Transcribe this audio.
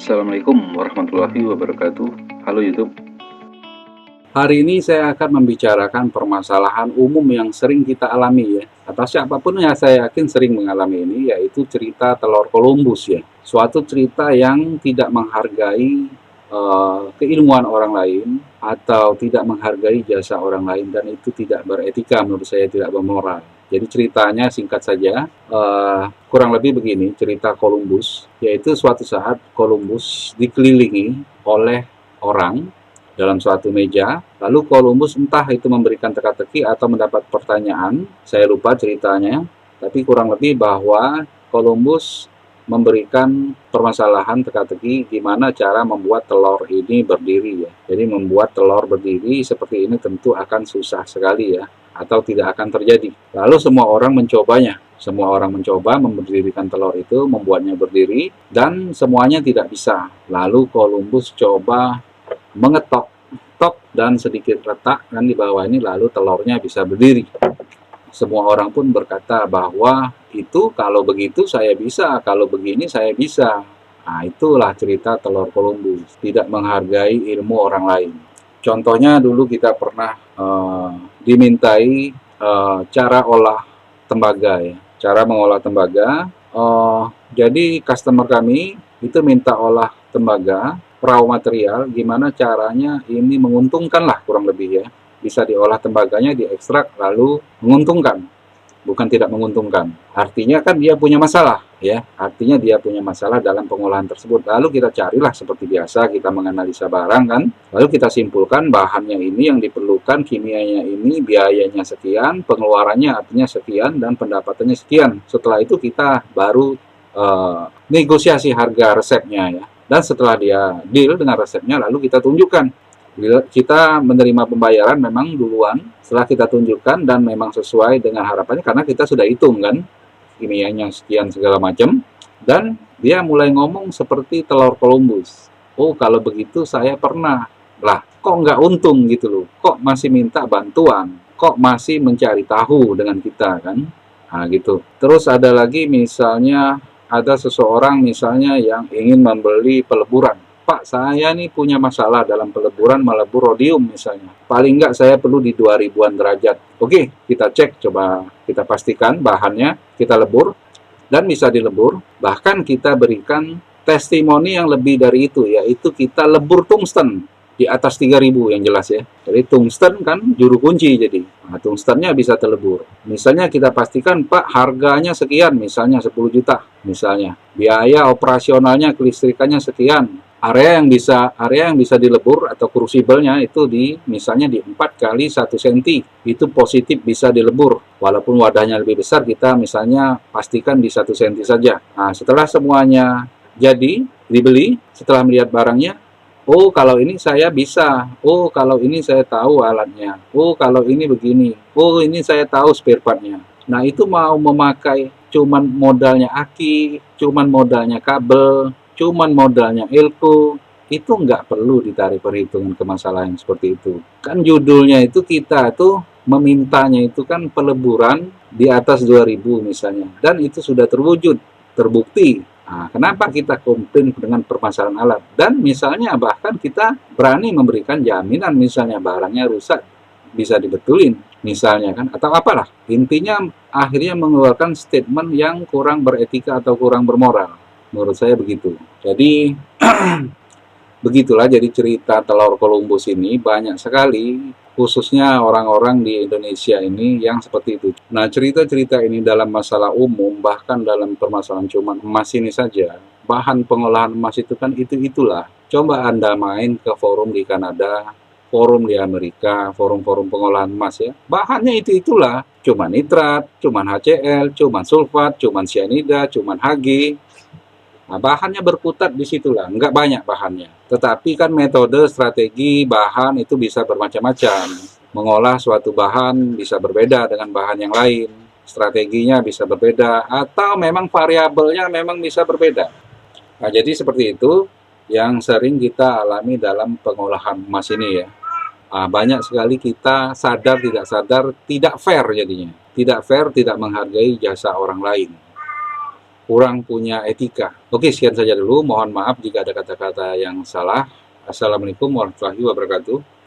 Assalamualaikum warahmatullahi wabarakatuh. Halo YouTube. Hari ini saya akan membicarakan permasalahan umum yang sering kita alami ya. Atau siapapun yang saya yakin sering mengalami ini, yaitu cerita telur Columbus ya. Suatu cerita yang tidak menghargai keilmuan orang lain atau tidak menghargai jasa orang lain, dan itu tidak beretika, menurut saya tidak bermoral. Jadi ceritanya singkat saja, kurang lebih begini cerita Columbus, yaitu suatu saat Columbus dikelilingi oleh orang dalam suatu meja, lalu Columbus entah itu memberikan teka-teki atau mendapat pertanyaan, saya lupa ceritanya, tapi kurang lebih bahwa Columbus memberikan permasalahan teka-teki gimana cara membuat telur ini berdiri ya. Jadi membuat telur berdiri seperti ini tentu akan susah sekali ya, atau tidak akan terjadi. Lalu semua orang mencobanya. Semua orang mencoba mendirikan telur itu, membuatnya berdiri, dan semuanya tidak bisa. Lalu Columbus coba mengetok tok dan sedikit retak kan di bawah ini, lalu telurnya bisa berdiri. Semua orang pun berkata bahwa itu kalau begitu saya bisa, kalau begini saya bisa. Nah, itulah cerita telur Columbus, tidak menghargai ilmu orang lain. Contohnya dulu kita pernah dimintai cara olah tembaga ya, cara mengolah tembaga. Jadi customer kami itu minta olah tembaga, raw material, gimana caranya ini menguntungkan lah kurang lebih ya. Bisa diolah tembaganya, diekstrak, lalu menguntungkan, bukan tidak menguntungkan. Artinya kan dia punya masalah ya, artinya dia punya masalah dalam pengolahan tersebut. Lalu kita carilah seperti biasa, kita menganalisa barang kan, lalu kita simpulkan bahannya ini yang diperlukan, kimianya ini, biayanya sekian, pengeluarannya artinya sekian, dan pendapatannya sekian. Setelah itu kita baru negosiasi harga resepnya ya. Dan setelah dia deal dengan resepnya, lalu kita tunjukkan. Kita menerima pembayaran memang duluan, setelah kita tunjukkan dan memang sesuai dengan harapannya, karena kita sudah hitung kan kimianya sekian segala macam, dan dia mulai ngomong seperti telur Columbus. Oh, kalau begitu saya pernah. Lah, kok nggak untung gitu loh, kok masih minta bantuan, kok masih mencari tahu dengan kita kan. Nah gitu. Terus ada lagi misalnya, ada seseorang misalnya yang ingin membeli peleburan. Pak, saya nih punya masalah dalam peleburan, melebur rhodium misalnya. Paling nggak saya perlu di 2000-an derajat. Oke, kita cek, coba kita pastikan bahannya, kita lebur, dan bisa dilebur. Bahkan kita berikan testimoni yang lebih dari itu, yaitu kita lebur tungsten di atas 3000 yang jelas ya. Jadi tungsten kan juru kunci jadi. Nah, tungstennya bisa terlebur. Misalnya kita pastikan, Pak, harganya sekian, misalnya 10 juta misalnya. Biaya operasionalnya, kelistrikannya sekian. Area yang bisa dilebur atau crucible-nya itu misalnya di 4 kali 1 cm, itu positif bisa dilebur. Walaupun wadahnya lebih besar, kita misalnya pastikan di 1 cm saja. Nah, setelah semuanya jadi dibeli, setelah melihat barangnya, oh kalau ini saya bisa, oh kalau ini saya tahu alatnya, oh kalau ini begini, oh ini saya tahu spare part-nya. Nah, itu mau memakai cuman modalnya aki, cuman modalnya kabel, cuman modalnya ilko, itu nggak perlu ditarik perhitungan ke masalah yang seperti itu. Kan judulnya itu kita tuh memintanya itu kan peleburan di atas 2000 misalnya, dan itu sudah terwujud, terbukti. Nah, kenapa kita komplain dengan permasalahan alat? Dan misalnya bahkan kita berani memberikan jaminan, misalnya barangnya rusak bisa dibetulin misalnya kan, atau apalah. Intinya akhirnya mengeluarkan statement yang kurang beretika atau kurang bermoral. Menurut saya begitu. Jadi begitulah jadi cerita telur Columbus ini banyak sekali, khususnya orang-orang di Indonesia ini yang seperti itu. Nah, cerita-cerita ini dalam masalah umum, bahkan dalam permasalahan cuma emas ini saja, bahan pengolahan emas itu kan itu-itulah. Coba Anda main ke forum di Kanada, forum di Amerika, forum-forum pengolahan emas ya, bahannya itu-itulah. Cuman nitrat, cuman HCl, cuman sulfat, cuman cyanida, cuman Hg. Nah, bahannya berkutat di situlah, nggak banyak bahannya. Tetapi kan metode, strategi, bahan itu bisa bermacam-macam. Mengolah suatu bahan bisa berbeda dengan bahan yang lain. Strateginya bisa berbeda, atau memang variabelnya memang bisa berbeda. Nah, jadi seperti itu yang sering kita alami dalam pengolahan emas ini ya. Nah, banyak sekali kita sadar tidak sadar tidak fair jadinya. Tidak fair, tidak menghargai jasa orang lain. kurang punya etika. Oke, sekian saja dulu. Mohon maaf jika ada kata-kata yang salah. Assalamualaikum warahmatullahi wabarakatuh.